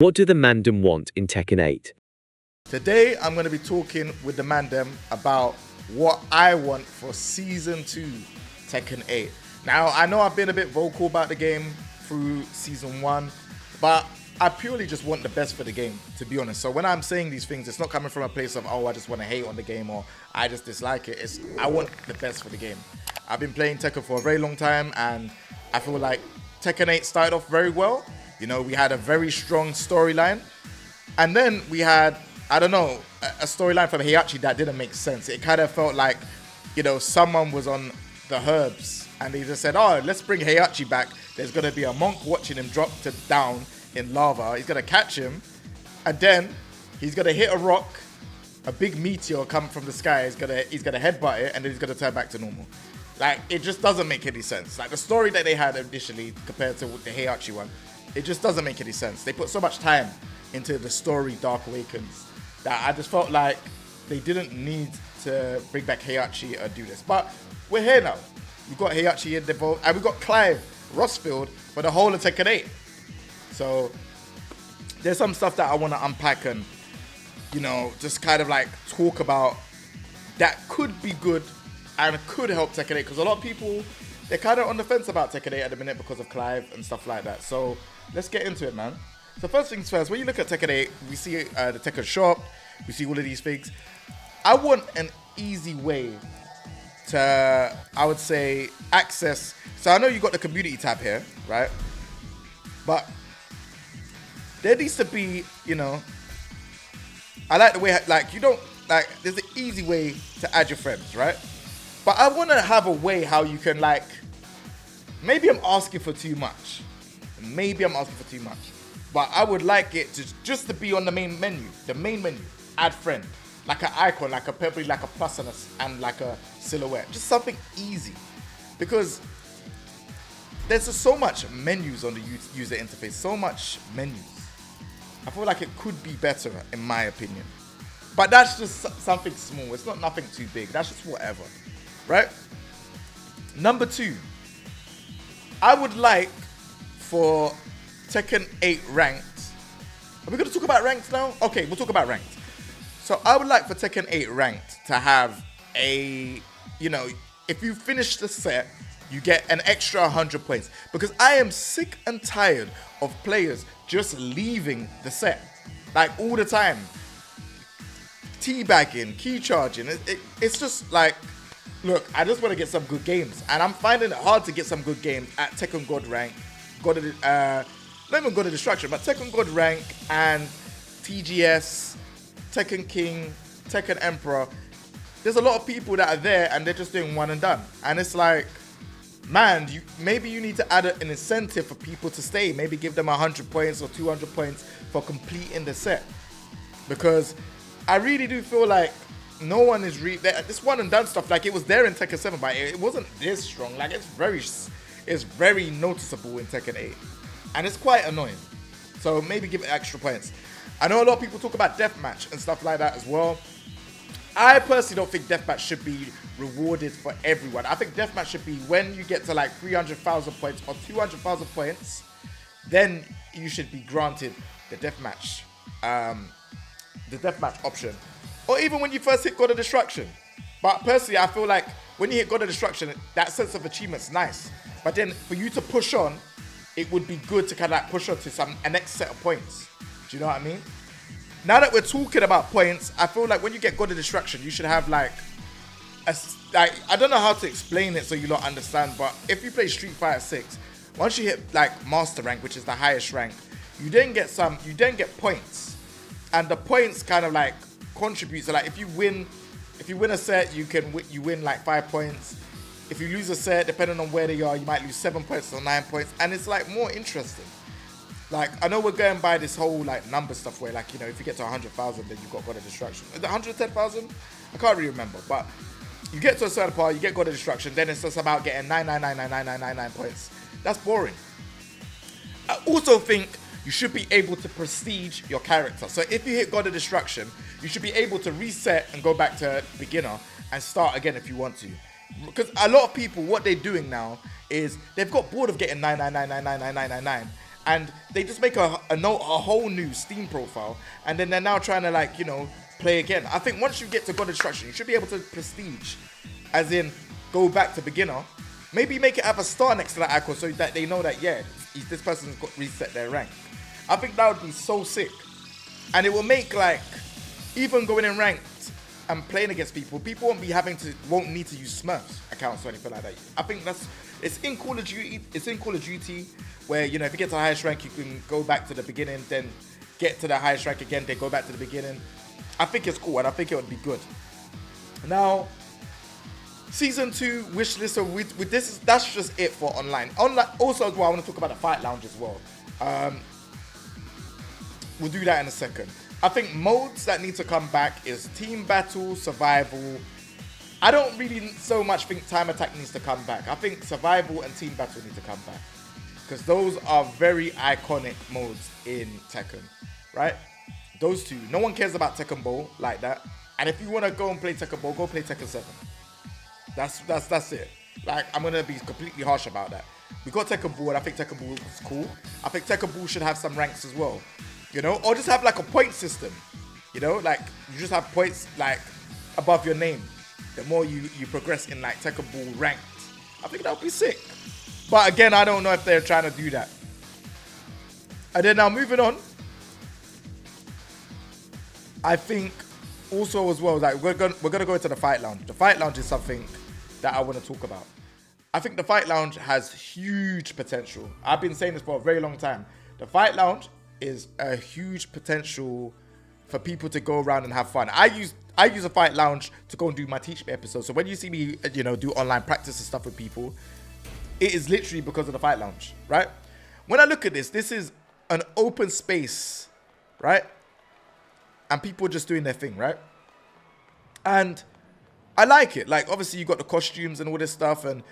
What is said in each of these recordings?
What do the Mandem want in Tekken 8? Today, I'm going to be talking with the Mandem about what I want for Season 2 Tekken 8. Now, I know I've been a bit vocal about the game through Season 1, but I purely just want the best for the game, to be honest. So when I'm saying these things, it's not coming from a place of, oh, I just want to hate on the game or I just dislike it. It's I want the best for the game. I've been playing Tekken for a very long time, and I feel like Tekken 8 started off very well. You know, we had a very strong storyline, and then we had, I don't know, a storyline from Heihachi that didn't make sense. It kind of felt like, you know, someone was on the herbs and they just said, oh, let's bring Heihachi back. There's going to be a monk watching him drop down in lava. He's going to catch him, and then he's going to hit a rock, a big meteor come from the sky. He's going to headbutt it, and then he's going to turn back to normal. Like, it just doesn't make any sense. Like, the story that they had initially compared to the Heihachi one, it just doesn't make any sense. They put so much time into the story Dark Awakens that I just felt like they didn't need to bring back Heihachi or do this. But we're here now. We've got Heihachi in the vote, and we've got Clive Rossfield for the whole of Tekken 8. So there's some stuff that I want to unpack and, you know, just kind of like talk about that could be good and could help Tekken 8, because a lot of people, they're kind of on the fence about Tekken 8 at the minute because of Clive and stuff like that. So let's get into it, man. So first things first, when you look at Tekken 8, we see the Tekken shop, we see all of these things. I want an easy way to, I would say, access. So I know you got the community tab here, right? But there needs to be, you know, I like the way, like, you don't, like, there's an easy way to add your friends, right? But I want to have a way how you can, like, maybe I'm asking for too much. Maybe I'm asking for too much. But I would like it to just to be on the main menu. The main menu, add friend. Like an icon, like probably like a plus and like a silhouette. Just something easy. Because there's just so much menus on the user interface. So much menus. I feel like it could be better, in my opinion. But that's just something small. It's not nothing too big. That's just whatever. Right? Number 2. I would like for Tekken 8 ranked. Are we going to talk about ranked now? Okay, we'll talk about ranked. So I would like for Tekken 8 ranked to have a, you know, if you finish the set, you get an extra 100 points. Because I am sick and tired of players just leaving the set. Like, all the time. Teabagging, key charging. It's just like, look, I just want to get some good games. And I'm finding it hard to get some good games at Tekken God rank. Not even God of Destruction, but Tekken God rank and TGS, Tekken King, Tekken Emperor. There's a lot of people that are there and they're just doing one and done. And it's like, man, maybe you need to add an incentive for people to stay. Maybe give them 100 points or 200 points for completing the set. Because I really do feel like no one is this one and done stuff. Like, it was there in Tekken 7, but it wasn't this strong. Like, it's very noticeable in Tekken 8. And it's quite annoying. So maybe give it extra points. I know a lot of people talk about deathmatch and stuff like that as well. I personally don't think deathmatch should be rewarded for everyone. I think deathmatch should be when you get to like 300,000 points or 200,000 points, then you should be granted the deathmatch option. Or even when you first hit God of Destruction. But personally, I feel like when you hit God of Destruction, that sense of achievement's nice. But then for you to push on, it would be good to kind of like push on to a next set of points. Do you know what I mean? Now that we're talking about points, I feel like when you get God of Destruction, you should have like I don't know how to explain it so you don't understand, but if you play Street Fighter 6, once you hit like Master Rank, which is the highest rank, you then get points. And the points kind of like contribute. So like if you win a set, you win like 5 points. If you lose a set, depending on where they are, you might lose 7 points or 9 points. And it's like more interesting. Like, I know we're going by this whole like number stuff where like, you know, if you get to 100,000, then you've got God of Destruction. Is it 110,000? I can't really remember. But you get to a certain part, you get God of Destruction, then it's just about getting 9999999 points. That's boring. I also think you should be able to prestige your character. So if you hit God of Destruction, you should be able to reset and go back to beginner and start again if you want to. Because a lot of people, what they're doing now is they've got bored of getting 9999999, and they just make a whole new Steam profile, and then they're now trying to, like, you know, play again. I think once you get to God Instruction, you should be able to prestige, as in go back to beginner. Maybe make it have a star next to that icon so that they know that, yeah, this person's got reset their rank. I think that would be so sick. And it will make, like, even going in ranked and playing against people won't need to use Smurfs accounts or anything like that. I think it's in Call of Duty, where, you know, if you get to the highest rank, you can go back to the beginning, then get to the highest rank again, then go back to the beginning. I think it's cool, and I think it would be good. Now, Season 2 wishlist, so with this, that's just it for online. Also, as well, I want to talk about the Fight Lounge as well. We'll do that in a second. I think modes that need to come back is Team Battle, Survival. I don't really so much think Time Attack needs to come back. I think Survival and Team Battle need to come back, because those are very iconic modes in Tekken, right? Those two. No one cares about Tekken Bowl like that. And if you want to go and play Tekken Bowl, go play Tekken 7. That's it. Like, I'm going to be completely harsh about that. We got Tekken Ball, and I think Tekken Ball is cool. I think Tekken Ball should have some ranks as well. You know? Or just have, like, a point system. You know? Like, you just have points, like, above your name. The more you progress in, like, Tekken Ball ranked. I think that would be sick. But, again, I don't know if they're trying to do that. And then now, moving on. I think also as well, like, we're gonna go into the Fight Lounge. The Fight Lounge is something that I want to talk about. I think the Fight Lounge has huge potential. I've been saying this for a very long time. The Fight Lounge is a huge potential for people to go around and have fun. I use a Fight Lounge to go and do my Teach Me episodes. So when you see me, you know, do online practice and stuff with people, it is literally because of the Fight Lounge, right? When I look at this is an open space, right? And people just doing their thing, right? And I like it. Like, obviously, you got the costumes and all this stuff. And,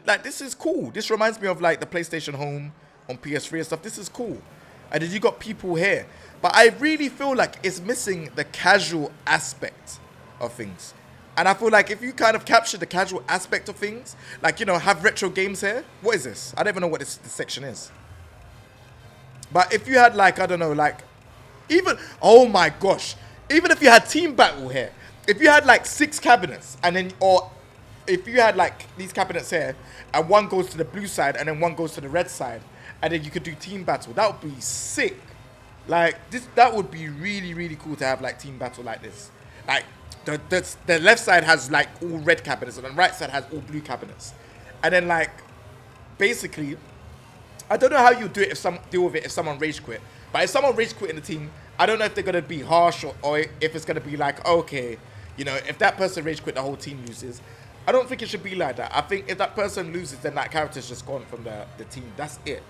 like, this is cool. This reminds me of, like, the PlayStation Home on PS3 and stuff. This is cool. And then you got people here. But I really feel like it's missing the casual aspect of things. And I feel like if you kind of capture the casual aspect of things, like, you know, have retro games here. What is this? I don't even know what this section is. But if you had, like, I don't know, like, even, oh my gosh, even if you had Team Battle here, if you had like 6 cabinets, and then, or if you had like these cabinets here, and one goes to the blue side and then one goes to the red side, and then you could do Team Battle, that would be sick. Like, that would be really, really cool to have like Team Battle like this. Like, the left side has like all red cabinets, and the right side has all blue cabinets. And then, like, basically, I don't know how you do it if someone rage quit. But if someone rage quit in the team, I don't know if they're going to be harsh or if it's going to be like, okay, you know, if that person rage quit, the whole team loses. I don't think it should be like that. I think if that person loses, then that character's just gone from the team. That's it.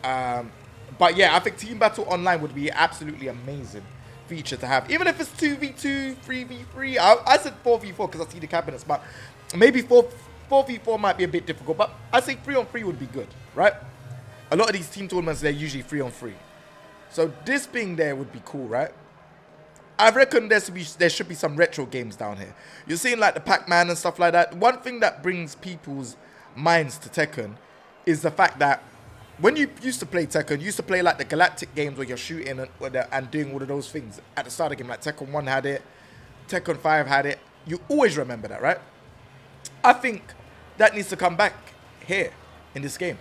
But yeah, I think Team Battle Online would be absolutely amazing feature to have. Even if it's 2v2, 3v3. I said 4v4 because I see the cabinets. But maybe 4v4 might be a bit difficult. But I say 3-on-3 would be good, right? A lot of these team tournaments, they're usually 3-on-3. So this being there would be cool, right? I reckon there should be some retro games down here. You're seeing like the Pac-Man and stuff like that. One thing that brings people's minds to Tekken is the fact that when you used to play Tekken, you used to play like the Galactic games where you're shooting and doing all of those things at the start of the game. Like Tekken 1 had it, Tekken 5 had it. You always remember that, right? I think that needs to come back here in this game.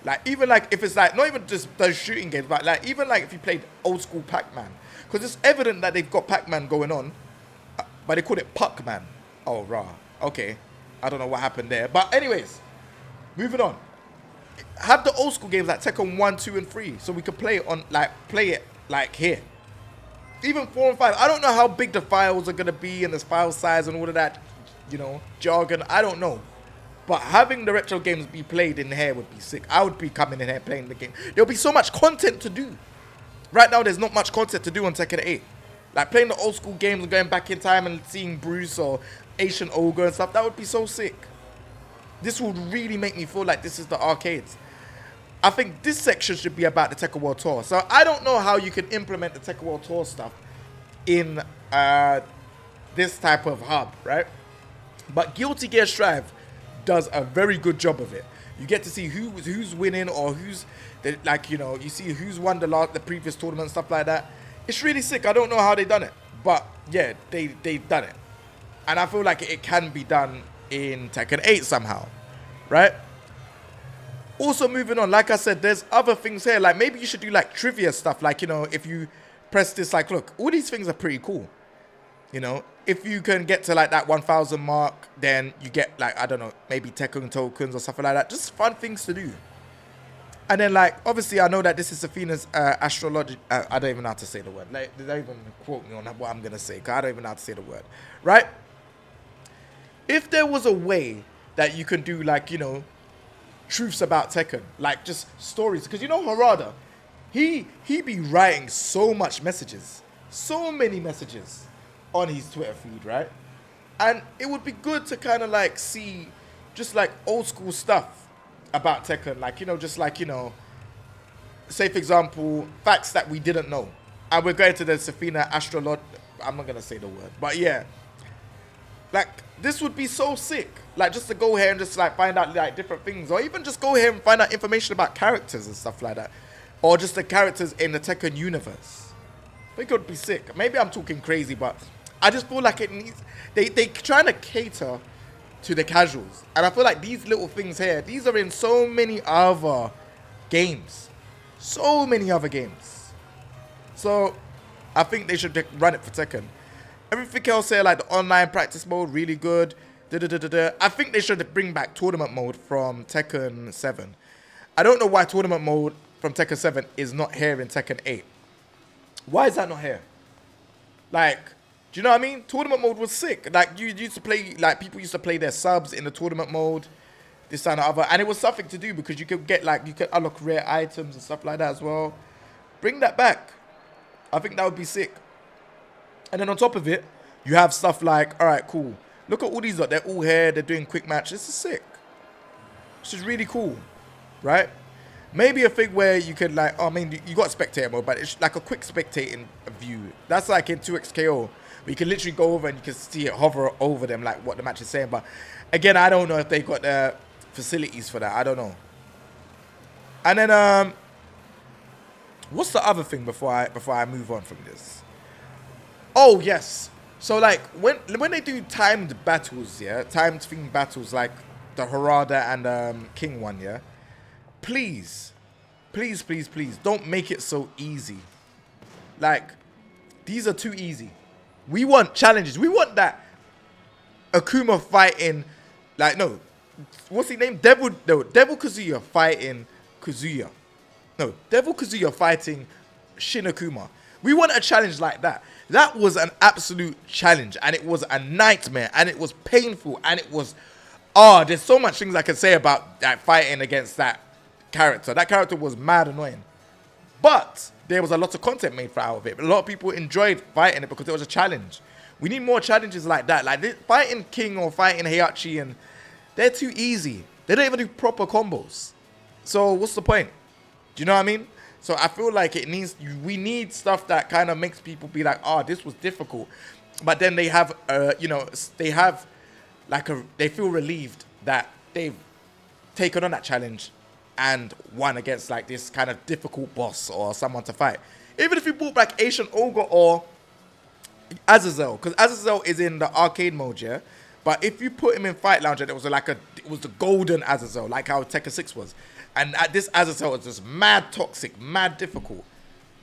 Like, even like, if it's like, not even just those shooting games, but like, even like if you played old school Pac-Man. Because it's evident that they've got Pac-Man going on, but they call it Puck-Man. Oh, rah. Okay. I don't know what happened there. But anyways, moving on. Have the old school games like Tekken 1, 2, and 3. So we can play it like here. Even 4 and 5. I don't know how big the files are going to be and the file size and all of that, you know, jargon. I don't know. But having the retro games be played in here would be sick. I would be coming in here playing the game. There'll be so much content to do. Right now, there's not much content to do on Tekken 8. Like playing the old school games and going back in time and seeing Bruce or Asian Ogre and stuff. That would be so sick. This would really make me feel like this is the arcades. I think this section should be about the Tekken World Tour. So I don't know how you can implement the Tekken World Tour stuff in this type of hub, right? But Guilty Gear Strive does a very good job of it. You get to see who's winning or who's like, you know, you see who's won the previous tournament, stuff like that. It's really sick. I don't know how they done it, but yeah, they've done it, and I feel like it can be done in Tekken 8 somehow, right? Also, moving on, like I said, there's other things here. Like, maybe you should do, like, trivia stuff. Like, you know, if you press this, like, look, all these things are pretty cool. You know, if you can get to, like, that 1,000 mark, then you get, like, I don't know, maybe Tekken tokens or something like that. Just fun things to do. And then, like, obviously, I know that this is Athena's astrology. I don't even know how to say the word. Like, they don't even quote me on what I'm going to say, because I don't even know how to say the word. Right? If there was a way that you can do, like, you know, truths about Tekken, like just stories, because you know Harada, he be writing so much messages, so many messages on his Twitter feed, right? And it would be good to kind of like see just like old school stuff about Tekken, like, you know, just like, you know, say for example, facts that we didn't know. And we're going to the Safina astrolog, I'm not gonna say the word, but yeah, like this would be so sick. Like, just to go here and just, like, find out, like, different things. Or even just go here and find out information about characters and stuff like that. Or just the characters in the Tekken universe. I think it would be sick. Maybe I'm talking crazy, but I just feel like it needs... They trying to cater to the casuals. And I feel like these little things here, these are in so many other games. So many other games. So, I think they should run it for Tekken. Everything else here, like the online practice mode, really good. I think they should bring back tournament mode from Tekken 7. I don't know why tournament mode from Tekken 7 is not here in Tekken 8. Why is that not here? Like, do you know what I mean? Tournament mode was sick. Like, you used to play, like, people used to play their subs in the tournament mode, this and the other. And it was something to do because you could get, like, you could unlock rare items and stuff like that as well. Bring that back. I think that would be sick. And then on top of it, you have stuff like, all right, cool. Look at all these, they're all here, they're doing quick match. This is sick. This is really cool, right? Maybe a thing where you could like, I mean, you got spectator mode, but it's like a quick spectating view. That's like in 2XKO, where you can literally go over and you can see it hover over them, like what the match is saying. But again, I don't know if they got the facilities for that. I don't know. And then, what's the other thing before I move on from this? Oh, yes. So, like, when they do timed battles, yeah, timed theme battles, like the Harada and King one, yeah, please, don't make it so easy. Like, these are too easy. We want challenges. We want that Akuma fighting, like, no, what's his name? Devil Kazuya fighting Kazuya. No, Devil Kazuya fighting Shin Akuma. We want a challenge like that. That was an absolute challenge, and it was a nightmare, and it was painful, and it was... there's so much things I can say about that fighting against that character. That character was mad annoying. But there was a lot of content made out of it. A lot of people enjoyed fighting it because it was a challenge. We need more challenges like that. Like, fighting King or fighting Heihachi, and they're too easy. They don't even do proper combos. So what's the point? Do you know what I mean? So I feel like we need stuff that kind of makes people be like, this was difficult. But then they have, they have like they feel relieved that they've taken on that challenge and won against like this kind of difficult boss or someone to fight. Even if you brought back Asian Ogre or Azazel, because Azazel is in the arcade mode, yeah. But if you put him in Fight Lounge, it was the golden Azazel, like how Tekken 6 was. And this Azazel is just mad toxic, mad difficult.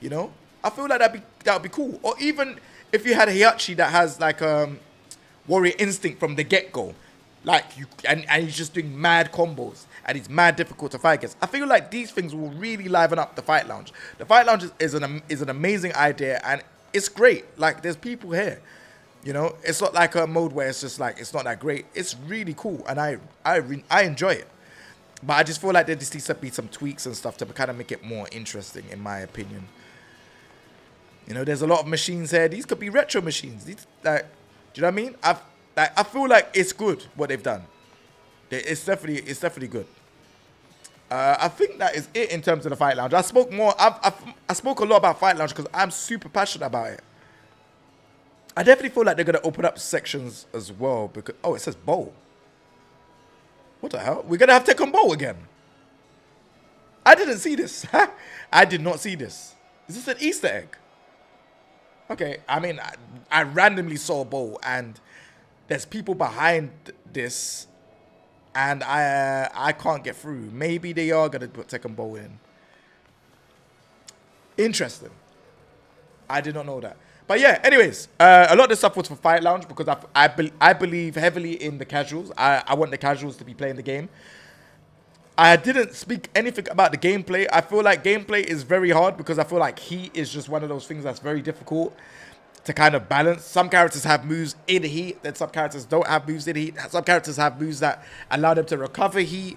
You know? I feel like that would be cool. Or even if you had Heihachi that has like warrior instinct from the get-go. Like and he's just doing mad combos. And he's mad difficult to fight against. I feel like these things will really liven up the Fight Lounge. The Fight Lounge is an amazing idea, and it's great. Like, there's people here. You know? It's not like a mode where it's just like, it's not that great. It's really cool, and I enjoy it. But I just feel like there just needs to be some tweaks and stuff to kind of make it more interesting, in my opinion. You know, there's a lot of machines here. These could be retro machines. These, like, do you know what I mean? I feel like it's good what they've done. It's definitely good. I think that is it in terms of the Fight Lounge. I spoke a lot about Fight Lounge because I'm super passionate about it. I definitely feel like they're gonna open up sections as well because it says bowl. What the hell? We're gonna have Tekken Bowl again. I didn't see this. I did not see this. Is this an Easter egg? Okay, I mean, I randomly saw a bowl and there's people behind this and I can't get through. Maybe they are gonna put Tekken Bowl in. Interesting. I did not know that. But yeah, anyways, a lot of this stuff was for Fight Lounge because I believe heavily in the casuals. I want the casuals to be playing the game. I didn't speak anything about the gameplay. I feel like gameplay is very hard because I feel like heat is just one of those things that's very difficult to kind of balance. Some characters have moves in heat, then some characters don't have moves in heat. Some characters have moves that allow them to recover heat.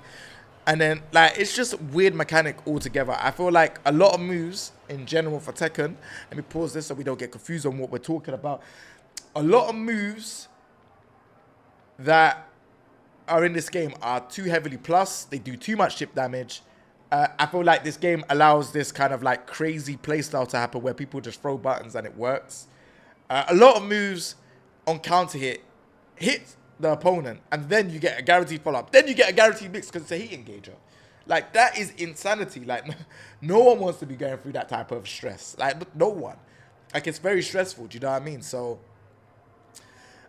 And then, like, it's just a weird mechanic altogether. I feel like a lot of moves in general for Tekken, let me pause this so we don't get confused on what we're talking about. A lot of moves that are in this game are too heavily plus. They do too much chip damage. I feel like this game allows this kind of like crazy playstyle to happen where people just throw buttons and it works. A lot of moves on counter hit the opponent, and then you get a guaranteed follow-up. Then you get a guaranteed mix because it's a heat engager. Like, that is insanity. Like, no one wants to be going through that type of stress. Like, no one. Like, it's very stressful. Do you know what I mean? So,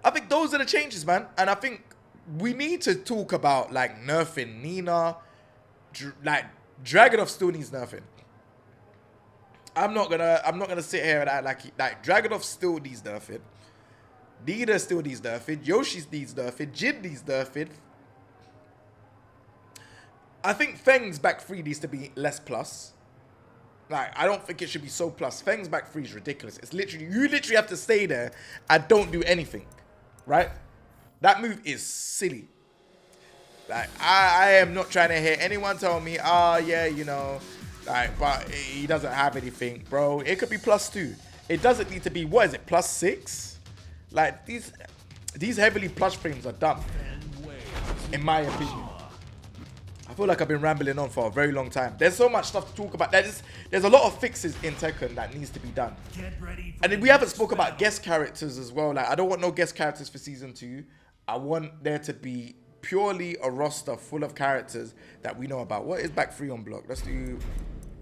I think those are the changes, man. And I think we need to talk about, like, nerfing Nina. Like, Dragunov still needs nerfing. I'm not gonna sit here and act like Dragunov still needs nerfing. Nina still needs nerfing. Yoshi needs nerfing. Jin needs nerfing. I think Feng's back 3 needs to be less plus. Like, I don't think it should be so plus. Feng's back 3 is ridiculous. It's literally, you literally have to stay there and don't do anything. Right? That move is silly. Like, I am not trying to hear anyone tell me, oh, yeah, you know, like, but he doesn't have anything, bro. It could be +2. It doesn't need to be, what is it, +6? Like, these heavily plush frames are dumb, in my opinion. I feel like I've been rambling on for a very long time. There's so much stuff to talk about. There's a lot of fixes in Tekken that needs to be done. And then we haven't spoke about guest characters as well. Like, I don't want no guest characters for Season 2. I want there to be purely a roster full of characters that we know about. What is back 3 on block? Let's do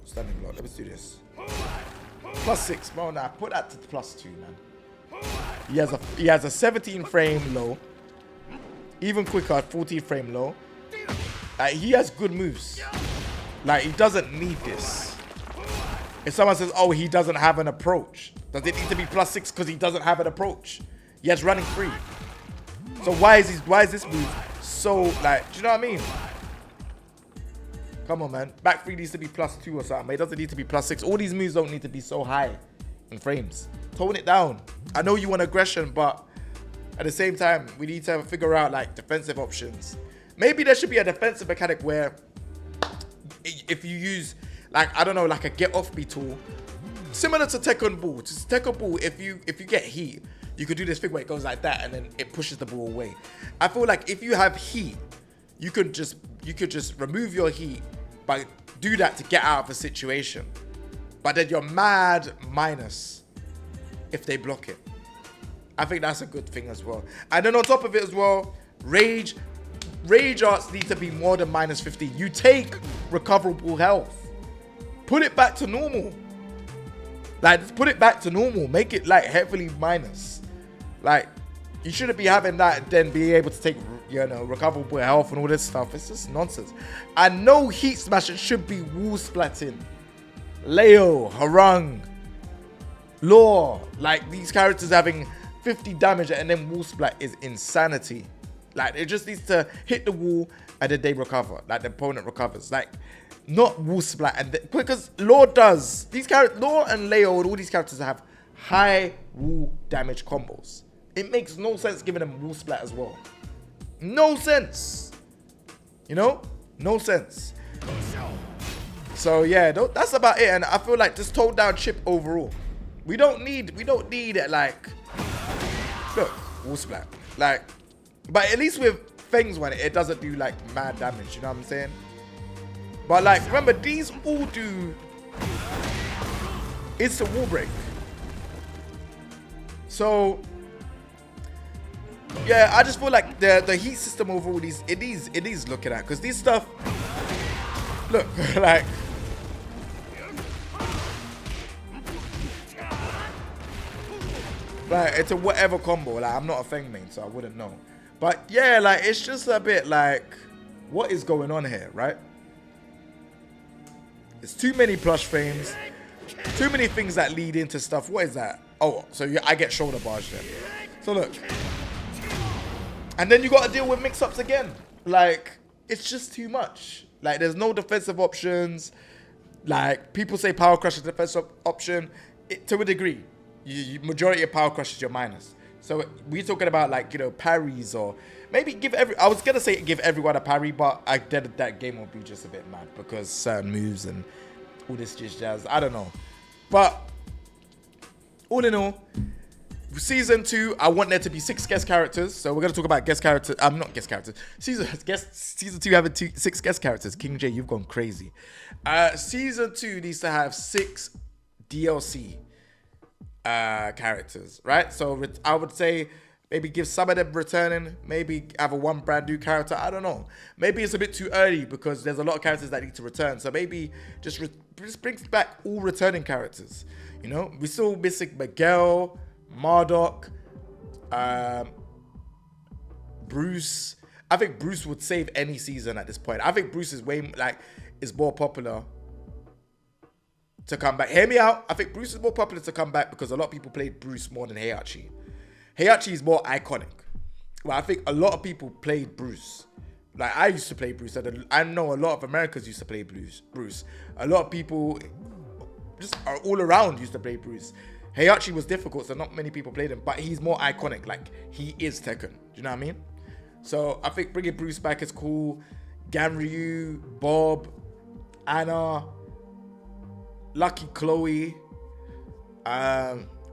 standing block. Let's do this. +6. Bro, nah, put that to +2, man. He has a 17 frame low, even quicker at 14 frame low. He has good moves. Like, he doesn't need this. If someone says, oh, he doesn't have an approach, does it need to be +6 because he doesn't have an approach? He has running 3. So why is this move so, like, do you know what I mean? Come on, man. Back 3 needs to be +2 or something. It doesn't need to be +6. All these moves don't need to be so high in frames. Tone it down. I know you want aggression, but at the same time, we need to figure out, like, defensive options. Maybe there should be a defensive mechanic where if you use, like, I don't know, like a get off me tool, similar to Tekken Ball. Just Tekken Ball, if you get heat, you could do this thing where it goes like that and then it pushes the ball away. I feel like if you have heat, you could just remove your heat, but do that to get out of a situation. But then you're mad minus if they block it. I think that's a good thing as well. And then on top of it as well, rage arts need to be more than -15. You take recoverable health. Put it back to normal. Like, put it back to normal. Make it, like, heavily minus. Like, you shouldn't be having that then be able to take, you know, recoverable health and all this stuff. It's just nonsense. And no heat smashing should be wall splatting. Leo, Harung, Law, like, these characters having 50 damage and then wall splat is insanity. Like, it just needs to hit the wall and then they recover. Like, the opponent recovers. Like, not wall splat. And because Law does, these characters, Law and Leo and all these characters have high wall damage combos. It makes no sense giving them wall splat as well. No sense. You know? No sense. So yeah, that's about it. And I feel like just tone down chip overall. We don't need it, like, look, wall splat. Like, but at least with Feng's one, it doesn't do, like, mad damage, you know what I'm saying? But, like, remember, these all do instant wall break. So Yeah, I just feel like the heat system overall it needs looking at, because these stuff, look, like, it's a whatever combo. Like, I'm not a Feng main, so I wouldn't know. But yeah, like, it's just a bit like, what is going on here, right? There's too many plush frames, too many things that lead into stuff. What is that? Oh, so I get shoulder barge then. So look. And then you got to deal with mix-ups again. Like, it's just too much. Like, there's no defensive options. Like, people say Power Crush is a defensive option. To a degree. Majority of Power Crush is your minus. So we're talking about, like, you know, parries, or maybe I was going to say give everyone a parry, but that game will be just a bit mad because certain moves and all this jazz. I don't know. But all in all, Season 2, I want there to be 6 guest characters. So we're going to talk about guest characters. Not guest characters. Season 2 having 6 guest characters. King Jae, you've gone crazy. Season 2 needs to have 6 DLC characters, right? So I would say maybe give some of them returning. Maybe have one brand new character. I don't know. Maybe it's a bit too early because there's a lot of characters that need to return. So maybe just brings back all returning characters. You know, we're still missing Miguel, Marduk, Bruce. I think Bruce would save any season at this point. I think Bruce is is more popular to come back. Hear me out. I think Bruce is more popular to come back because a lot of people played Bruce more than Heihachi. Heihachi is more iconic. Well, I think a lot of people played Bruce. Like, I used to play Bruce. I know a lot of Americans used to play Bruce. A lot of people just all around used to play Bruce. Heihachi was difficult, so not many people played him, but he's more iconic. Like, he is Tekken. Do you know what I mean? So I think bringing Bruce back is cool. Ganryu, Bob, Anna, Lucky Chloe,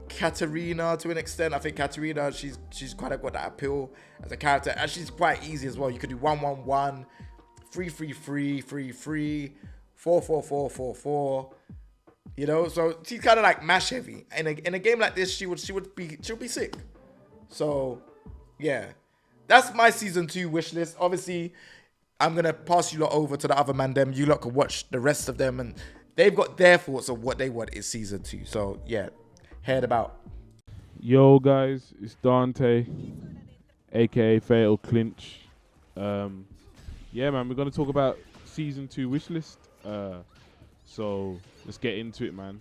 Katarina to an extent. I think Katarina, she's quite got that appeal as a character, and she's quite easy as well. You could do 1-1-1, 3-3-3, 3-3, 4-4-4-4-4. You know, so she's kind of like mash heavy. In a game like this, she would be sick. So yeah, that's my season 2 wish list. Obviously, I'm gonna pass you lot over to the other man. Them you lot can watch the rest of them, and they've got their thoughts of what they want in season 2. So yeah, head about. Yo guys, it's Dante, aka Fatal Clinch. Yeah man, we're gonna talk about season 2 wish list. So let's get into it, man.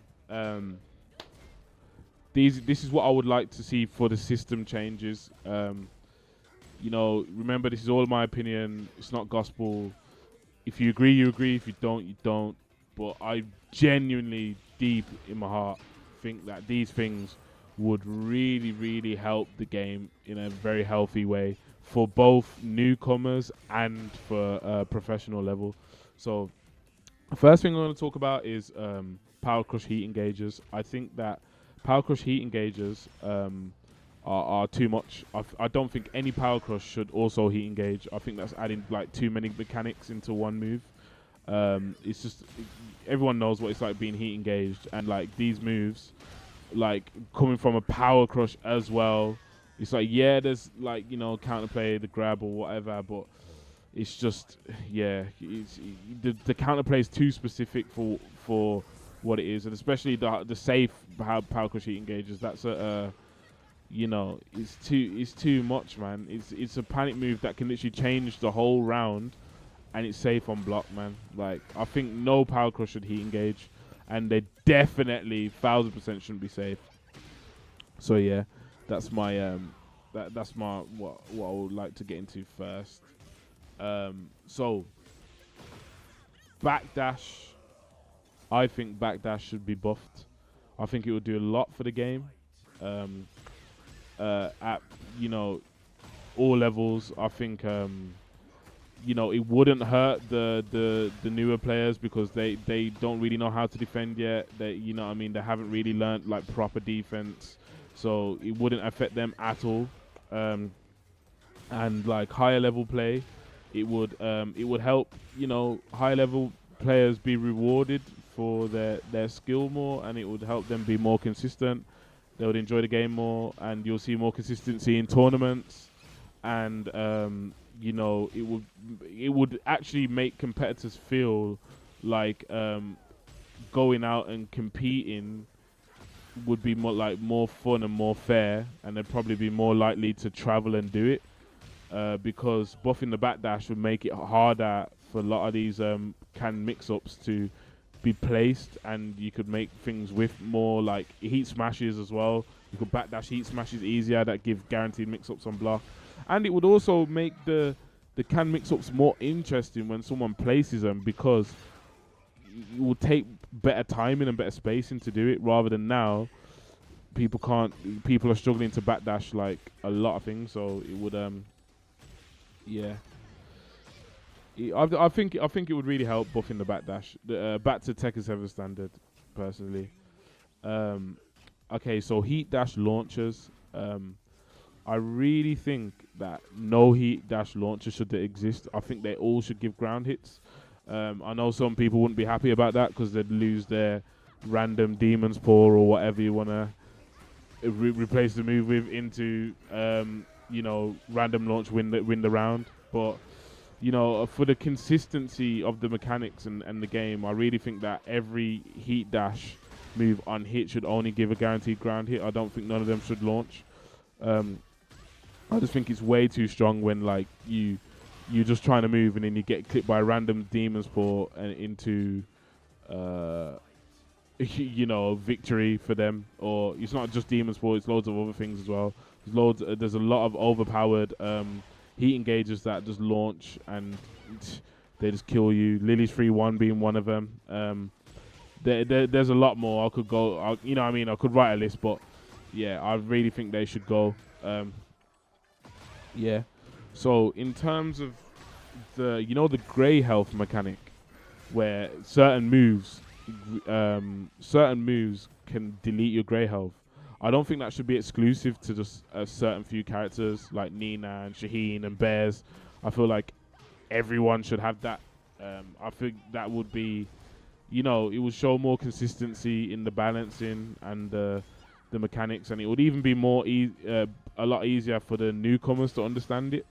This is what I would like to see for the system changes. You know, remember, this is all my opinion. It's not gospel. If you agree, you agree. If you don't, you don't. But I genuinely, deep in my heart, think that these things would really, really help the game in a very healthy way for both newcomers and for professional level. So the first thing I'm going to talk about is Power Crush Heat Engagers. I think that Power Crush Heat Engagers are too much. I don't think any Power Crush should also Heat Engage. I think that's adding like too many mechanics into one move. It's just, everyone knows what it's like being Heat Engaged, and like these moves, like coming from a Power Crush as well, it's like, yeah, there's like, you know, counterplay, the grab or whatever, but it's just, yeah, the counterplay is too specific for what it is, and especially the safe Power Crush Heat Engagers. That's you know, it's too much, man. It's a panic move that can literally change the whole round, and it's safe on block, man. Like, I think no Power Crush should Heat Engage, and they definitely 1000% shouldn't be safe. So yeah, that's my that's my what I would like to get into first. So backdash, I think backdash should be buffed. I think it would do a lot for the game. At, you know, all levels. I think you know, it wouldn't hurt the newer players because they don't really know how to defend yet. They, you know what I mean, they haven't really learned like proper defense, so it wouldn't affect them at all. And like higher level play, it would help, you know, higher level players be rewarded for their skill more, and it would help them be more consistent. They would enjoy the game more, and you'll see more consistency in tournaments. and you know, it would actually make competitors feel like going out and competing would be more fun and more fair, and they'd probably be more likely to travel and do it, because buffing the backdash would make it harder for a lot of these can mix-ups to be placed, and you could make things with more like heat smashes as well. You could backdash heat smashes easier that give guaranteed mix-ups on block, and it would also make the can mix-ups more interesting when someone places them, because it will take better timing and better spacing to do it, rather than now people are struggling to backdash like a lot of things. So it would yeah, I think it would really help buffing the backdash back to Tekken 7 standard personally. Okay, so heat dash launchers, I really think that no heat dash launcher should exist. I think they all should give ground hits. I know some people wouldn't be happy about that because they'd lose their random Demon's Paw or whatever you want to replace the move with into, you know, random launch win the round. But, you know, for the consistency of the mechanics and the game, I really think that every heat dash move on hit should only give a guaranteed ground hit. I don't think none of them should launch. I just think it's way too strong when like you're just trying to move and then you get clipped by a random Demon's Paw and into you know, victory for them. Or it's not just Demon's Paw, it's loads of other things as well. There's a lot of overpowered heat engagers that just launch and they just kill you. Lily's 3-1 being one of them. There's a lot more. I could go, you know what I mean, I could write a list, but yeah, I really think they should go. Yeah. So in terms of the, you know, the grey health mechanic, where certain moves can delete your grey health, I don't think that should be exclusive to just a certain few characters like Nina and Shaheen and Bears. I feel like everyone should have that. I think that would be, you know, it would show more consistency in the balancing and the mechanics, and it would even be more a lot easier for the newcomers to understand it.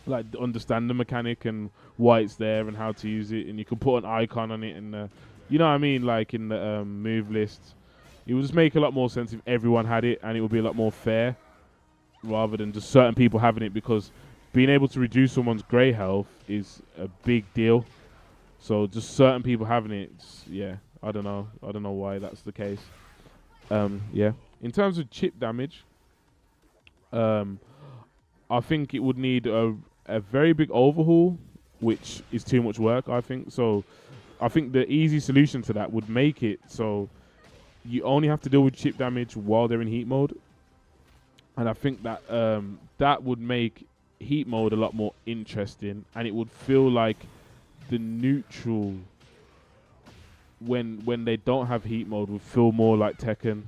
Like understand the mechanic and why it's there and how to use it, and you can put an icon on it and you know what I mean, like in the move list. It would just make a lot more sense if everyone had it, and it would be a lot more fair rather than just certain people having it, because being able to reduce someone's grey health is a big deal. So just certain people having it, yeah, I don't know why that's the case. Yeah, in terms of chip damage, I think it would need a very big overhaul, which is too much work, I think. So I think the easy solution to that would make it so you only have to deal with chip damage while they're in heat mode. And I think that that would make heat mode a lot more interesting, and it would feel like the neutral when they don't have heat mode would feel more like Tekken.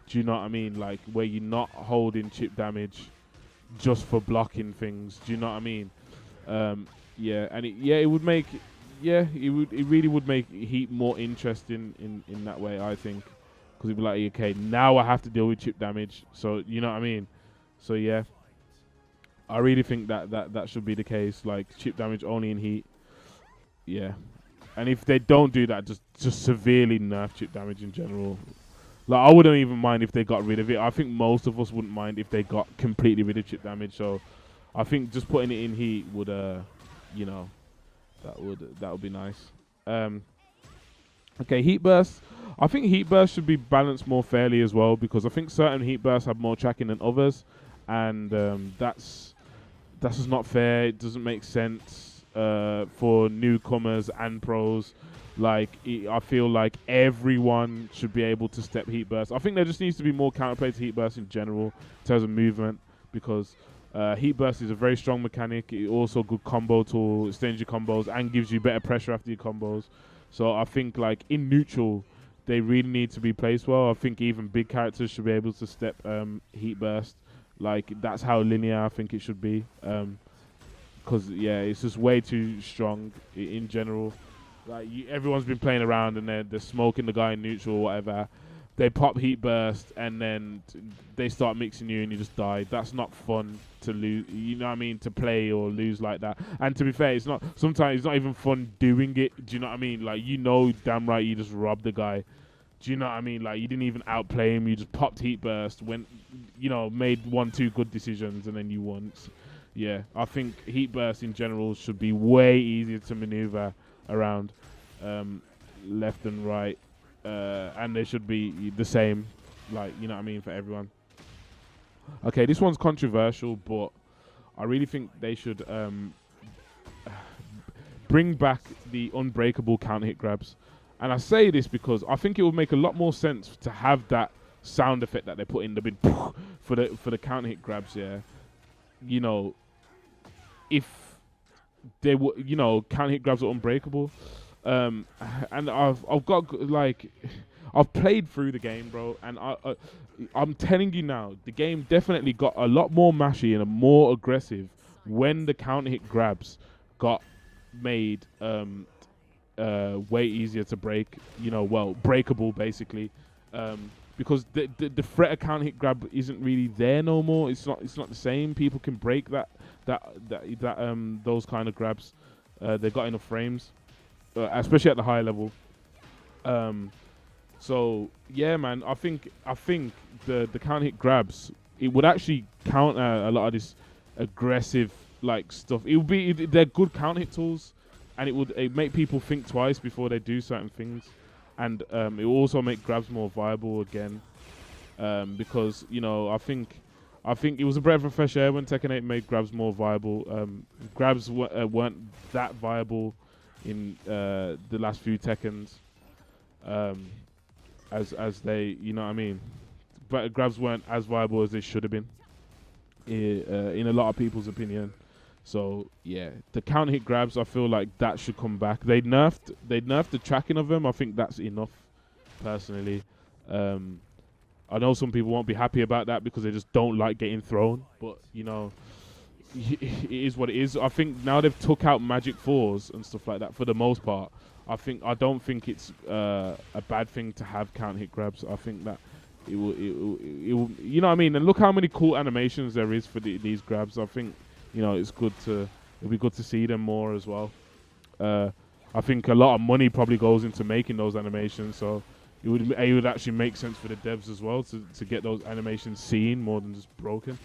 Do you know what I mean? Like where you're not holding chip damage just for blocking things. Do you know what I mean? Yeah, and it would make, it really would make heat more interesting in that way, I think, because it'd be like, okay, now I have to deal with chip damage. So you know what I mean? So yeah, I really think that should be the case. Like chip damage only in heat. Yeah, and if they don't do that, just severely nerf chip damage in general. Like I wouldn't even mind if they got rid of it. I think most of us wouldn't mind if they got completely rid of chip damage. So I think just putting it in heat would, you know, that would be nice. Okay, heat bursts. I think heat bursts should be balanced more fairly as well, because I think certain heat bursts have more tracking than others, and that's just not fair. It doesn't make sense for newcomers and pros. Like, I feel like everyone should be able to step heat burst. I think there just needs to be more counterplay to heat burst in general in terms of movement, because heat burst is a very strong mechanic. It's also a good combo tool, extends your combos and gives you better pressure after your combos. So I think like in neutral, they really need to be placed well. I think even big characters should be able to step heat burst. Like that's how linear I think it should be. Because yeah, it's just way too strong in general. Like everyone's been playing around and they're smoking the guy in neutral or whatever, they pop heat burst and then they start mixing you and you just die. That's not fun to lose. You know what I mean? To play or lose like that. And to be fair, it's not. Sometimes it's not even fun doing it. Do you know what I mean? Like, you know, damn right, you just robbed the guy. Do you know what I mean? Like, you didn't even outplay him. You just popped heat burst, went, you know, made 1-2 good decisions, and then you won. Yeah, I think heat burst in general should be way easier to maneuver around, left and right, and they should be the same, like, you know what I mean, for everyone. Okay, this one's controversial, but I really think they should bring back the unbreakable counter hit grabs. And I say this because I think it would make a lot more sense to have that sound effect that they put in the big for the counter hit grabs. Yeah, you know, if they were, you know, counter hit grabs are unbreakable. And I've got, like, I've played through the game, bro, and I'm telling you now, the game definitely got a lot more mashy and more aggressive when the counter hit grabs got made way easier to break, you know, well, breakable basically, because the threat of counter hit grab isn't really there no more. It's not the same. People can break those kind of grabs. They got enough frames, especially at the higher level. So yeah, man, I think the counter hit grabs, it would actually counter a lot of this aggressive like stuff. They're good counter hit tools. And it would make people think twice before they do certain things, and it will also make grabs more viable again, because, you know, I think it was a breath of fresh air when Tekken 8 made grabs more viable. Grabs weren't that viable in the last few Tekkens, as they, you know what I mean. But grabs weren't as viable as they should have been, in a lot of people's opinion. So yeah, the counter hit grabs, I feel like that should come back. They nerfed the tracking of them. I think that's enough, personally. I know some people won't be happy about that because they just don't like getting thrown. But, you know, it is what it is. I think now they've took out Magic 4s and stuff like that for the most part. I don't think it's a bad thing to have counter hit grabs. I think that it will, you know what I mean. And look how many cool animations there is for these grabs. I think, you know, it'll be good to see them more as well. I think a lot of money probably goes into making those animations, so it would actually make sense for the devs as well to get those animations seen more than just broken.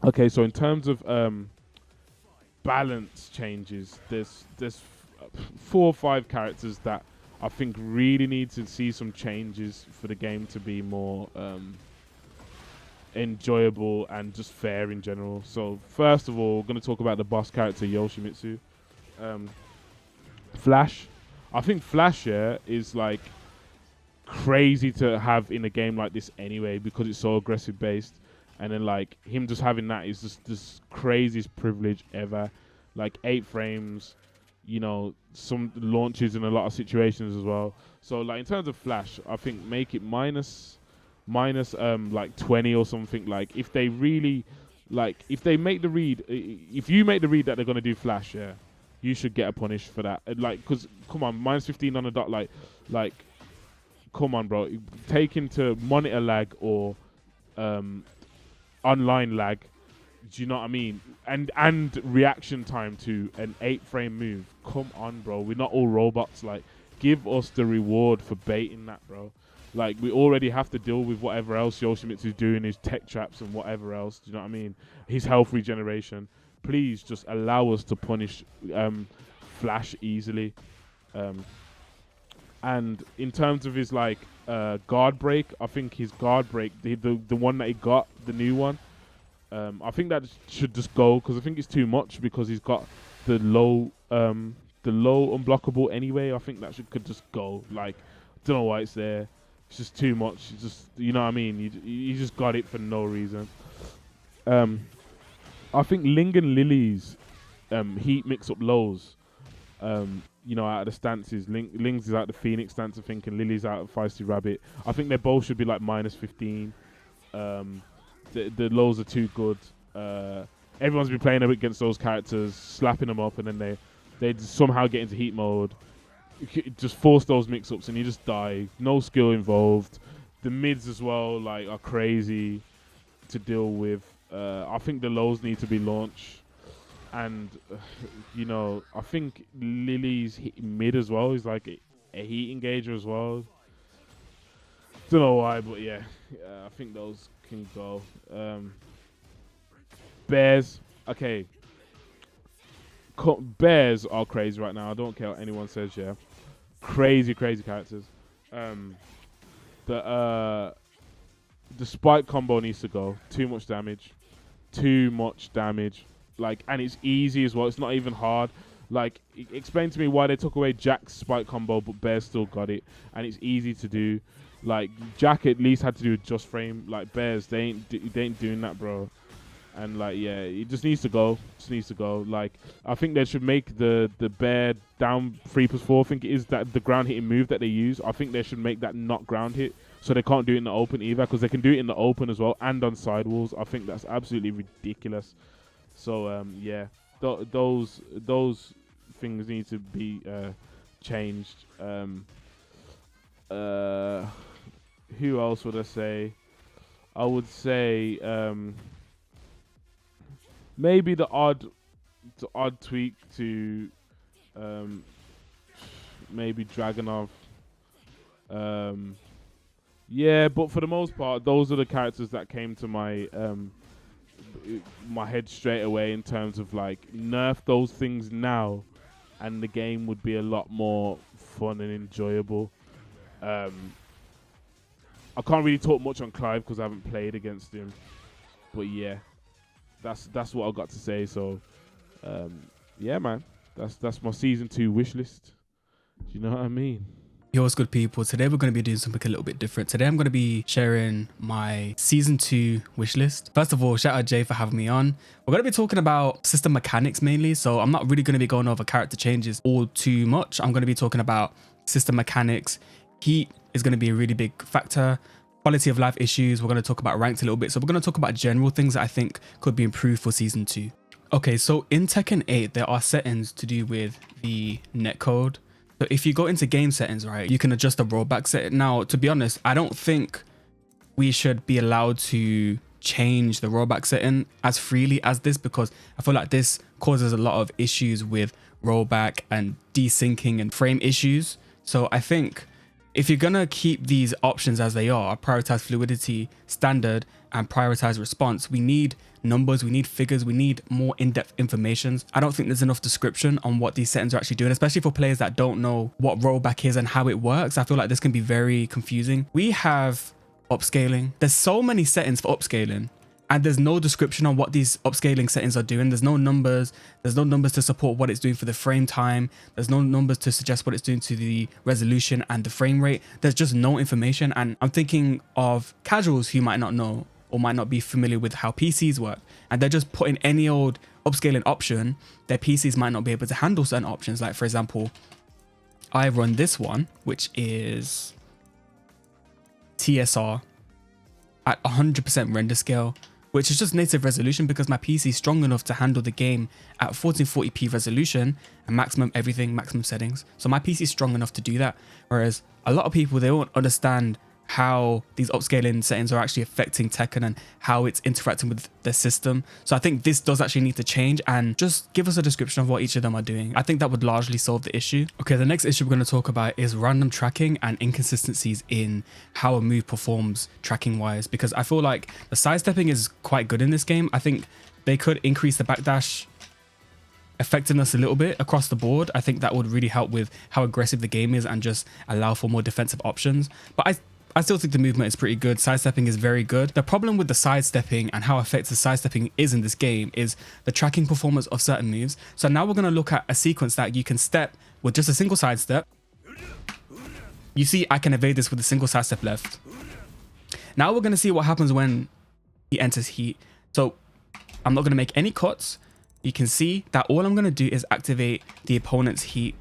Okay, so in terms of balance changes, there's 4 or 5 characters that I think really need to see some changes for the game to be more enjoyable and just fair in general. So first of all, we're going to talk about the boss character Yoshimitsu. Flash. I think Flash, yeah, is like crazy to have in a game like this anyway, because it's so aggressive based, and then like him just having that is just this craziest privilege ever. Like 8 frames, you know, some launches in a lot of situations as well. So like in terms of Flash, I think make it minus like 20 or something. Like if they really, like if they make the read, if you make the read that they're gonna do Flash, yeah, you should get a punish for that. Like, because come on, minus 15 on the dot, like come on, bro. Take into monitor lag or online lag. Do you know what I mean? And reaction time to an 8-frame move. Come on, bro. We're not all robots. Like, give us the reward for baiting that, bro. Like, we already have to deal with whatever else Yoshimitsu's doing, his tech traps and whatever else. Do you know what I mean? His health regeneration. Please just allow us to punish Flash easily. And in terms of his, like, guard break, I think his guard break, the one that he got, the new one, I think that should just go, because I think it's too much, because he's got the low unblockable anyway. I think that could just go. Like, don't know why it's there. It's just too much. It's just, you know what I mean? You just got it for no reason. I think Ling and Lily's heat mix-up lows, you know, out of the stances. Ling's is out the Phoenix stance, I think, and Lily's out of Feisty Rabbit. I think they both should be like minus 15. The lows are too good. Everyone's been playing against those characters, slapping them up, and then they somehow get into heat mode. just force those mix-ups and you just die. No skill involved. The mids as well, like, are crazy to deal with. I think the lows need to be launched. And, you know, I think Lily's mid as well is like a heat engager as well. Don't know why, but yeah, I think those can go. Bears, okay. Bears are crazy right now. I don't care what anyone says, yeah. Crazy characters. The spike combo needs to go. Too much damage. Like, and it's easy as well. It's not even hard. Like, explain to me why they took away Jack's spike combo, but Bears still got it, and it's easy to do. Like, Jack at least had to do a just frame. Like, Bears, they ain't doing that, bro. And, like, yeah, it just needs to go. Like, I think they should make the bear down 3+4. I think it is that the ground hitting move that they use. I think they should make that not ground hit, so they can't do it in the open either, because they can do it in the open as well and on sidewalls. I think that's absolutely ridiculous. So, yeah, those things need to be changed. Who else would I say? I would say maybe the odd tweak to maybe Dragonov. Yeah, but for the most part, those are the characters that came to my head straight away in terms of, like, nerf those things now, and the game would be a lot more fun and enjoyable. I can't really talk much on Clive because I haven't played against him, but yeah, that's what I got to say. So, yeah, man, that's my season 2 wish list. Do you know what I mean? Yo, what's good, people? Today we're going to be doing something a little bit different. Today I'm going to be sharing my season 2 wish list. First of all, shout out Jae for having me on. We're going to be talking about system mechanics mainly, so I'm not really going to be going over character changes all too much. I'm going to be talking about system mechanics. Heat is going to be a really big factor. Quality of life issues. We're going to talk about ranked a little bit. So we're going to talk about general things that I think could be improved for season 2. Okay, so in Tekken 8, there are settings to do with the netcode. So if you go into game settings, right, you can adjust the rollback setting. Now, to be honest, I don't think we should be allowed to change the rollback setting as freely as this, because I feel like this causes a lot of issues with rollback and desyncing and frame issues. So I think if you're going to keep these options as they are, prioritize fluidity, standard, and prioritize response, we need numbers, we need figures, we need more in-depth information. I don't think there's enough description on what these settings are actually doing, especially for players that don't know what rollback is and how it works. I feel like this can be very confusing. We have upscaling. There's so many settings for upscaling, and there's no description on what these upscaling settings are doing. There's no numbers. There's no numbers to support what it's doing for the frame time. There's no numbers to suggest what it's doing to the resolution and the frame rate. There's just no information. And I'm thinking of casuals who might not know or might not be familiar with how PCs work, and they're just putting any old upscaling option. Their PCs might not be able to handle certain options. Like, for example, I run this one, which is TSR at 100% render scale, which is just native resolution because my PC is strong enough to handle the game at 1440p resolution and maximum everything, maximum settings. So my PC is strong enough to do that. Whereas a lot of people, they won't understand how these upscaling settings are actually affecting Tekken and how it's interacting with the system. So I think this does actually need to change, and just give us a description of what each of them are doing. I think that would largely solve the issue. Okay, the next issue we're going to talk about is random tracking and inconsistencies in how a move performs tracking wise, because I feel like the sidestepping is quite good in this game. I think they could increase the backdash effectiveness a little bit across the board. I think that would really help with how aggressive the game is and just allow for more defensive options. But I still think the movement is pretty good. Sidestepping is very good. The problem with the sidestepping and how effective sidestepping is in this game is the tracking performance of certain moves. So now we're going to look at a sequence that you can step with just a single sidestep. You see, I can evade this with a single sidestep left. Now we're going to see what happens when he enters heat. So I'm not going to make any cuts. You can see that all I'm going to do is activate the opponent's heat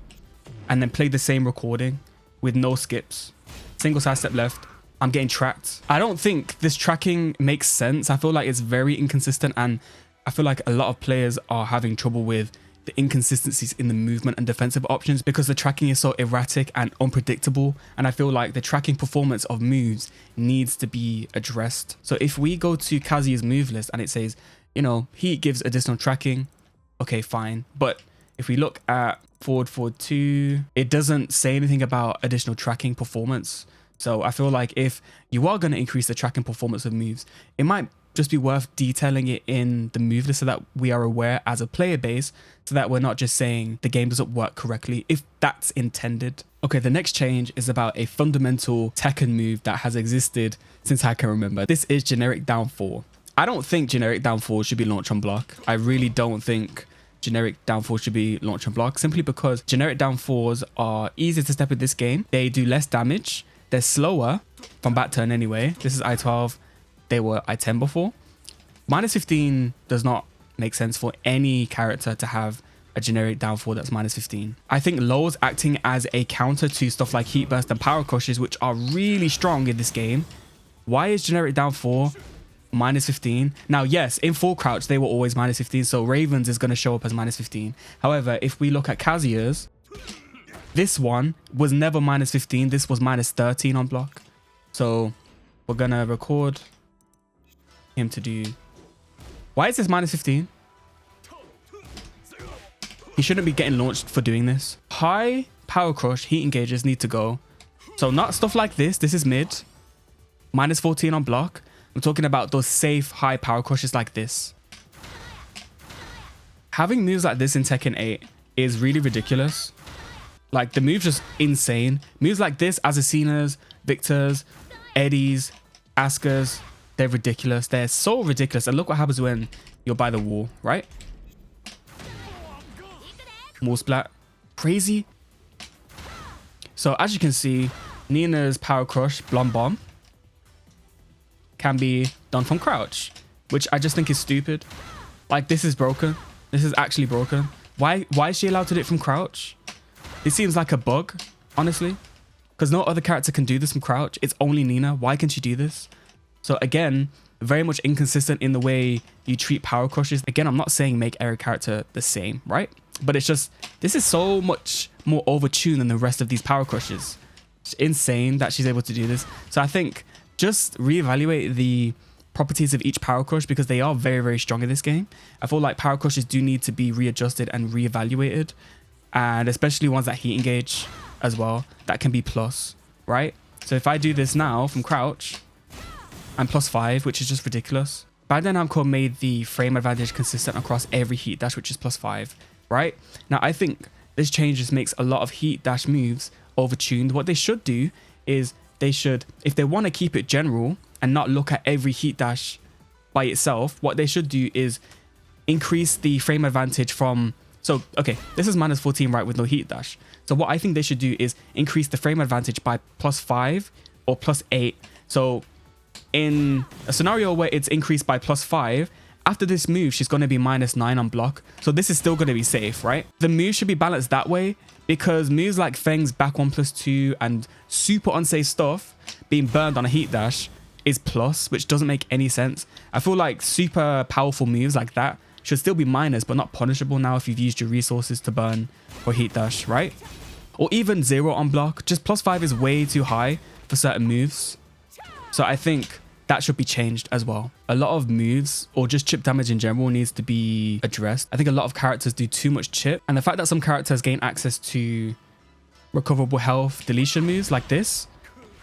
and then play the same recording with no skips. Single sidestep left. I'm getting tracked. I don't think this tracking makes sense. I feel like it's very inconsistent, and I feel like a lot of players are having trouble with the inconsistencies in the movement and defensive options because the tracking is so erratic and unpredictable. And I feel like the tracking performance of moves needs to be addressed. So if we go to Kazuya's move list and it says, you know, heat gives additional tracking, okay, fine. But if we look at forward 2, it doesn't say anything about additional tracking performance. So I feel like if you are going to increase the tracking performance of moves, it might just be worth detailing it in the move list so that we are aware as a player base, so that we're not just saying the game doesn't work correctly if that's intended. Okay, the next change is about a fundamental Tekken move that has existed since I can remember. This is generic down 4. I don't think generic down 4 should be launched on block. I really don't think generic down 4 should be launched on block, simply because generic down 4s are easier to step in this game. They do less damage. They're slower from back turn anyway. This is I-12. They were I-10 before. -15 does not make sense for any character to have a generic down 4 that's -15. I think lows acting as a counter to stuff like heat burst and power crushes, which are really strong in this game. Why is generic down 4 -15? Now, yes, in full crouch, they were always -15. So Ravens is going to show up as -15. However, if we look at Kazuya's, this one was never -15. This was -13 on block. So we're going to record him to do. Why is this -15? He shouldn't be getting launched for doing this. High power crush heat engages need to go. So not stuff like this. This is mid. -14 on block. I'm talking about those safe high power crushes like this. Having moves like this in Tekken 8 is really ridiculous. Like, the move's just insane. Moves like this, Assassinas, Victors, Eddies, Asukas, they're ridiculous. They're so ridiculous. And look what happens when you're by the wall, right? Wall splat. Crazy. So as you can see, Nina's power crush, Blonde Bomb, can be done from crouch, which I just think is stupid. Like, this is broken. This is actually broken. Why is she allowed to do it from crouch? It seems like a bug, honestly, because no other character can do this from crouch. It's only Nina. Why can she do this? So again, very much inconsistent in the way you treat power crushes. Again, I'm not saying make every character the same, right? But it's just, this is so much more overtuned than the rest of these power crushes. It's insane that she's able to do this. So I think just reevaluate the properties of each power crush, because they are very, very strong in this game. I feel like power crushes do need to be readjusted and reevaluated, and especially ones that heat engage as well, that can be plus, right? So if I do this now from crouch, I'm +5, which is just ridiculous. Bandai Namco made the frame advantage consistent across every heat dash, which is +5, right? Now, I think this change just makes a lot of heat dash moves overtuned. What they should do is they should, if they want to keep it general and not look at every heat dash by itself, what they should do is increase the frame advantage from, so, okay, this is -14, right, with no heat dash. So what I think they should do is increase the frame advantage by +5 or +8. So in a scenario where it's increased by +5, after this move, she's going to be -9 on block. So this is still going to be safe, right? The move should be balanced that way, because moves like Feng's back 1+2 and super unsafe stuff being burned on a heat dash is plus, which doesn't make any sense. I feel like super powerful moves like that should still be minus, but not punishable now if you've used your resources to burn for heat dash, right? Or even 0 on block. Just +5 is way too high for certain moves. So I think that should be changed as well. A lot of moves, or just chip damage in general, needs to be addressed. I think a lot of characters do too much chip, and the fact that some characters gain access to recoverable health deletion moves like this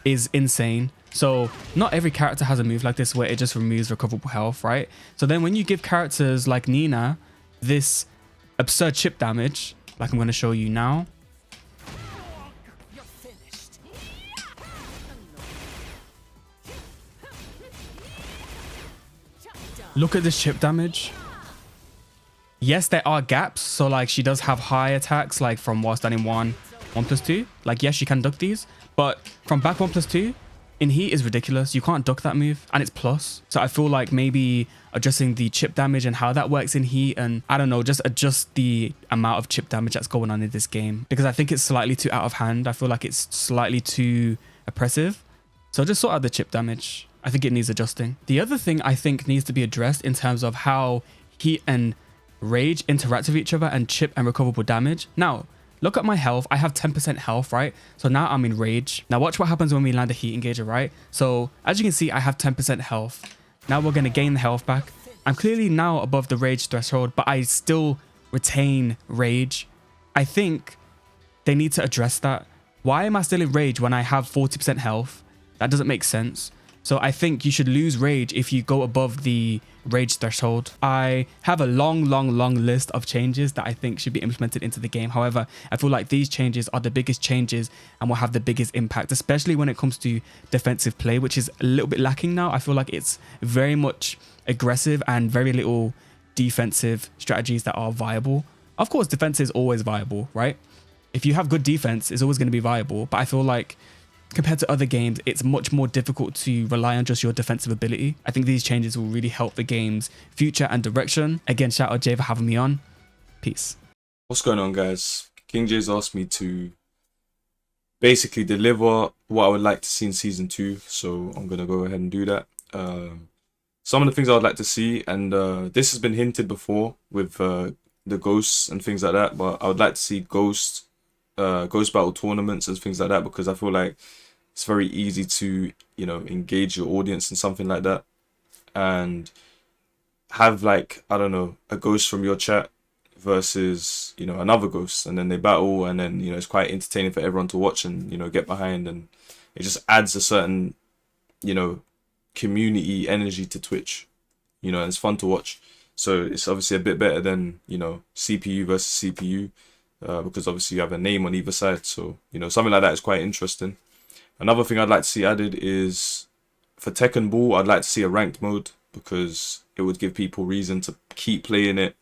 is insane. So not every character has a move like this where it just removes recoverable health, right? So then when you give characters like Nina this absurd chip damage, like I'm going to show you now, look at this chip damage. Yes, there are gaps. So like, she does have high attacks, like from while standing 1+2. Like, yes, she can duck these, but from back 1+2 in heat is ridiculous. You can't duck that move, and it's plus. So I feel like maybe adjusting the chip damage and how that works in heat, and I don't know, just adjust the amount of chip damage that's going on in this game, because I think it's slightly too out of hand. I feel like it's slightly too oppressive. So just sort out the chip damage. I think it needs adjusting. The other thing I think needs to be addressed in terms of how heat and rage interact with each other and chip and recoverable damage. Now, look at my health. I have 10% health, right? So now I'm in rage. Now watch what happens when we land a heat engager, right? So as you can see, I have 10% health. Now we're going to gain the health back. I'm clearly now above the rage threshold, but I still retain rage. I think they need to address that. Why am I still in rage when I have 40% health? That doesn't make sense. So I think you should lose rage if you go above the rage threshold. I have a long list of changes that I think should be implemented into the game. However, I feel like these changes are the biggest changes and will have the biggest impact, especially when it comes to defensive play, which is a little bit lacking now. I feel like it's very much aggressive and very little defensive strategies that are viable. Of course, defense is always viable, right? If you have good defense, it's always going to be viable. But I feel like compared to other games, it's much more difficult to rely on just your defensive ability. I think these changes will really help the game's future and direction. Again, shout out Jae for having me on. Peace. What's going on, guys? King Jae's asked me to basically deliver what I would like to see in season 2, so I'm gonna go ahead and do that. Some of the things I would like to see, and this has been hinted before with the ghosts and things like that, but I would like to see ghost battle tournaments and things like that, because I feel like it's very easy to, you know, engage your audience in something like that and have, like, I don't know, a ghost from your chat versus, you know, another ghost, and then they battle, and then, you know, it's quite entertaining for everyone to watch and, you know, get behind, and it just adds a certain, you know, community energy to Twitch, you know, and it's fun to watch. So it's obviously a bit better than, you know, CPU versus CPU, because obviously you have a name on either side. So, you know, something like that is quite interesting. Another thing I'd like to see added is for Tekken Ball, I'd like to see a ranked mode, because it would give people reason to keep playing it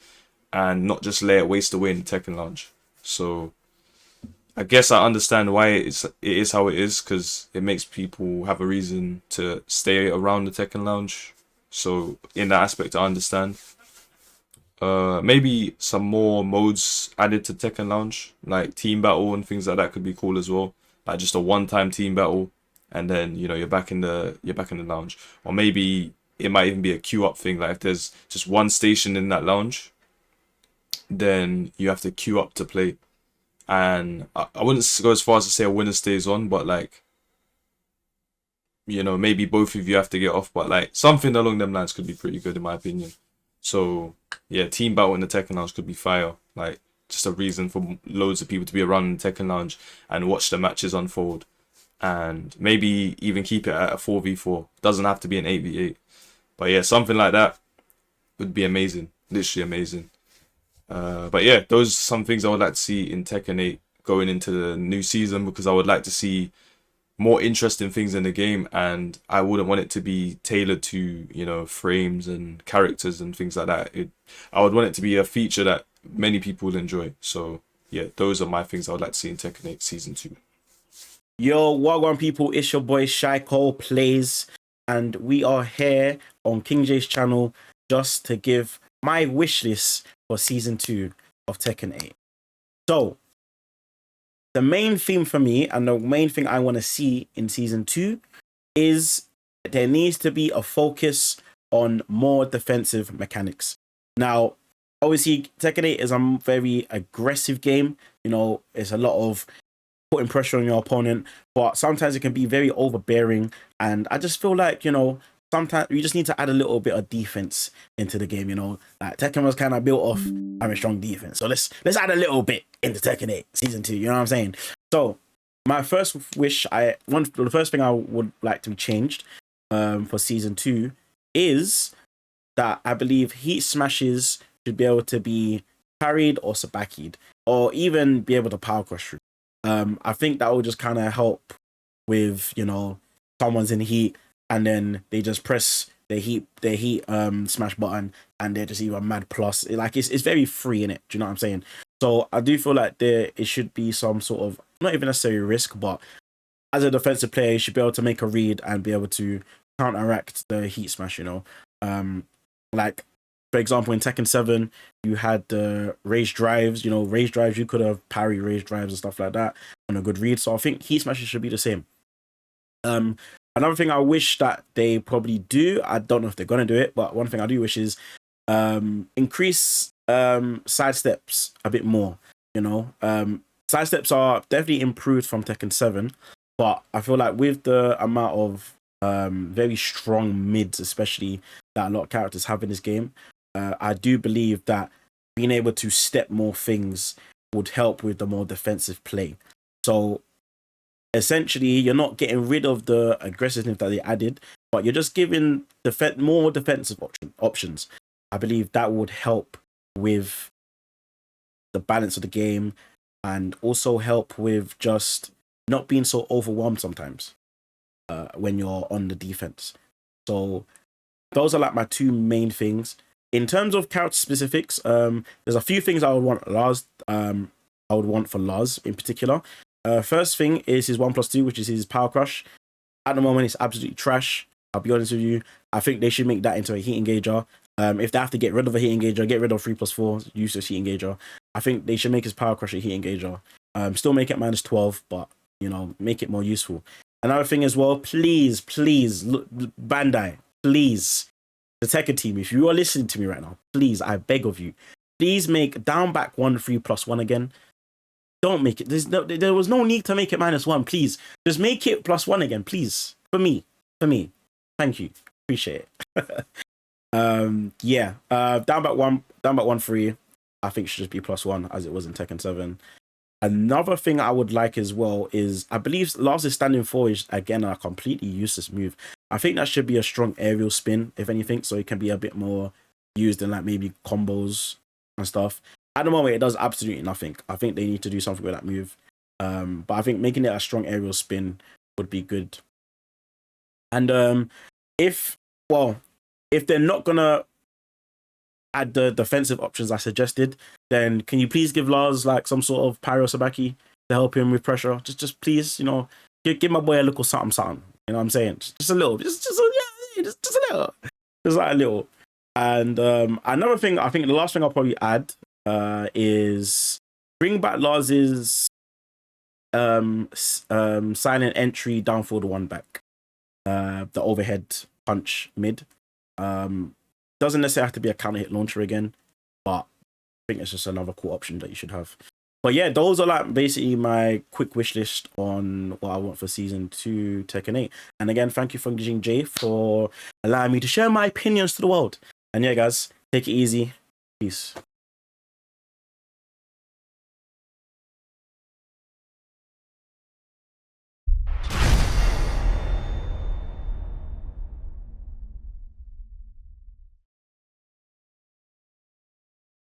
and not just let it waste away in the Tekken Lounge. So I guess I understand why it is how it is, because it makes people have a reason to stay around the Tekken Lounge. So in that aspect, I understand. Maybe some more modes added to Tekken Lounge, like team battle and things like that could be cool as well. Like just a one-time team battle, and then, you know, you're back in the lounge. Or maybe it might even be a queue up thing. Like if there's just one station in that lounge, then you have to queue up to play. And I wouldn't go as far as to say a winner stays on, but like, you know, maybe both of you have to get off, but like something along them lines could be pretty good in my opinion. So yeah, team battle in the Tekken Lounge could be fire. Like just a reason for loads of people to be around in the Tekken Lounge and watch the matches unfold. And maybe even keep it at a 4v4. Doesn't have to be an 8v8. But yeah, something like that would be amazing. Literally amazing. But yeah, those are some things I would like to see in Tekken 8 going into the new season, because I would like to see more interesting things in the game, and I wouldn't want it to be tailored to, you know, frames and characters and things like that. I would want it to be a feature that many people will enjoy. So yeah, those are my things I would like to see in Tekken 8 Season 2. Yo, Wagwan people, it's your boy Shyko Plays, and we are here on King Jae's channel just to give my wish list for Season 2 of Tekken 8. So, the main theme for me, and the main thing I want to see in Season 2, is there needs to be a focus on more defensive mechanics. Now, obviously, Tekken 8 is a very aggressive game. You know, it's a lot of putting pressure on your opponent, but sometimes it can be very overbearing, and I just feel like, you know, sometimes you just need to add a little bit of defense into the game. You know, like Tekken was kind of built off having strong defense, so let's add a little bit into Tekken 8 Season 2. You know what I'm saying? So my first wish, the first thing I would like to be changed for Season 2 is that I believe heat smashes should be able to be parried or sabakied, or even be able to power crush through. I think that will just kind of help with, you know, someone's in heat and then they just press their heat smash button and they're just even mad plus. Like it's very free in it. Do you know what I'm saying? So I do feel like it should be some sort of, not even necessarily risk, but as a defensive player, you should be able to make a read and be able to counteract the heat smash. You know, like for example, in Tekken 7, you had the rage drives. You know, rage drives, you could have parry rage drives and stuff like that on a good read. So I think heat smashes should be the same. Another thing I wish that they probably do, I don't know if they're going to do it, but one thing I do wish is increase sidesteps a bit more. You know, sidesteps are definitely improved from Tekken 7, but I feel like with the amount of very strong mids, especially that a lot of characters have in this game, I do believe that being able to step more things would help with the more defensive play. So essentially, you're not getting rid of the aggressiveness that they added, but you're just giving more defensive options. I believe that would help with the balance of the game and also help with just not being so overwhelmed sometimes when you're on the defense. So those are like my two main things. In terms of character specifics, there's a few things I would want for Lars in particular. First thing is his 1+2, which is his Power Crush. At the moment, it's absolutely trash. I'll be honest with you. I think they should make that into a heat engager. If they have to get rid of a heat engager, get rid of 3+4, useless heat engager. I think they should make his Power Crush a heat engager. Still make it -12, but you know, make it more useful. Another thing as well, please, look, Bandai, please, the Tekken team, if you are listening to me right now, please, I beg of you, please make down back 1 3+1 again. Don't make it. There was no need to make it -1. Please, just make it +1 again, please. For me. Thank you. Appreciate it. Yeah. Down back 1 3. I think should just be +1 as it was in Tekken 7. Another thing I would like as well is I believe Lars' standing 4 is again a completely useless move. I think that should be a strong aerial spin, if anything, so it can be a bit more used in like maybe combos and stuff. At the moment, it does absolutely nothing. I think they need to do something with that move. But I think making it a strong aerial spin would be good. And if they're not gonna add the defensive options I suggested, then can you please give Lars like some sort of Pyro Sabaki to help him with pressure? Just please, you know, give my boy a little something. You know what I'm saying? Just a little, just a little, just like a little. And another thing, I think the last thing I'll probably add is bring back Lars's silent entry down forward 1 back, the overhead punch mid. Doesn't necessarily have to be a counter hit launcher again, but I think it's just another cool option that you should have. But yeah, those are like basically my quick wish list on what I want for season 2 Tekken 8. And again, thank you for engaging Jay for allowing me to share my opinions to the world. And yeah, guys, take it easy. Peace.